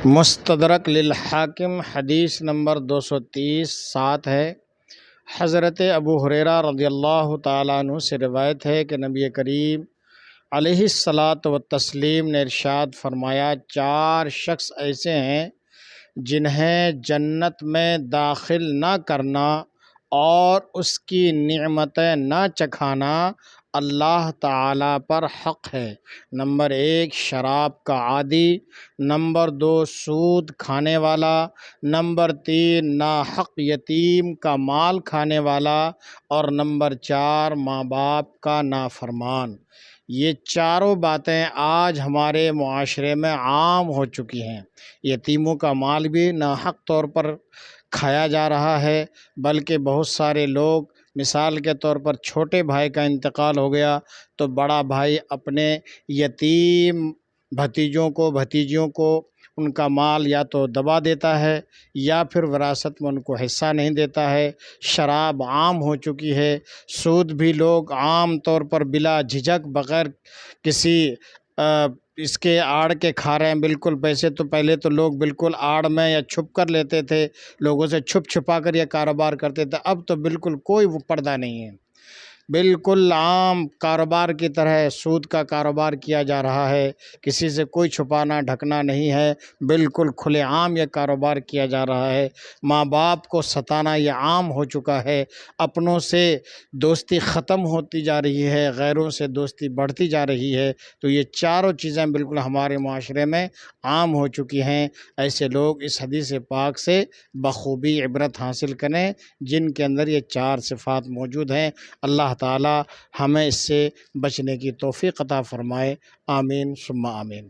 مستدرک للحاکم حدیث نمبر 230 7 ہے۔ حضرت ابو ہریرہ رضی اللہ تعالیٰ عنہ سے روایت ہے کہ نبی کریم علیہ الصلاۃ والتسلیم نے ارشاد فرمایا، 4 شخص ایسے ہیں جنہیں جنت میں داخل نہ کرنا اور اس کی نعمتیں نہ چکھانا اللہ تعالیٰ پر حق ہے۔ نمبر 1 شراب کا عادی، نمبر 2 سود کھانے والا، نمبر 3 ناحق یتیم کا مال کھانے والا، اور نمبر 4 ماں باپ کا نافرمان۔ یہ چاروں باتیں آج ہمارے معاشرے میں عام ہو چکی ہیں۔ یتیموں کا مال بھی ناحق طور پر کھایا جا رہا ہے، بلکہ بہت سارے لوگ، مثال کے طور پر چھوٹے بھائی کا انتقال ہو گیا تو بڑا بھائی اپنے یتیم بھتیجوں کو بھتیجیوں کو ان کا مال یا تو دبا دیتا ہے یا پھر وراثت میں ان کو حصہ نہیں دیتا ہے۔ شراب عام ہو چکی ہے، سود بھی لوگ عام طور پر بلا جھجک بغیر کسی اس کے آڑ کے کھا رہے ہیں۔ بالکل پیسے تو پہلے تو لوگ بالکل آڑ میں یا چھپ کر لیتے تھے، لوگوں سے چھپ چھپا کر یہ کاروبار کرتے تھے، اب تو بالکل کوئی وہ پردہ نہیں ہے، بالکل عام کاروبار کی طرح سود کا کاروبار کیا جا رہا ہے، کسی سے کوئی چھپانا ڈھکنا نہیں ہے، بالکل کھلے عام یہ کاروبار کیا جا رہا ہے۔ ماں باپ کو ستانا یہ عام ہو چکا ہے، اپنوں سے دوستی ختم ہوتی جا رہی ہے، غیروں سے دوستی بڑھتی جا رہی ہے۔ تو یہ چاروں چیزیں بالکل ہمارے معاشرے میں عام ہو چکی ہیں۔ ایسے لوگ اس حدیث پاک سے بخوبی عبرت حاصل کریں جن کے اندر یہ 4 صفات موجود ہیں۔ اللہ تعالی ہمیں اس سے بچنے کی توفیق عطا فرمائے، آمین ثم آمین۔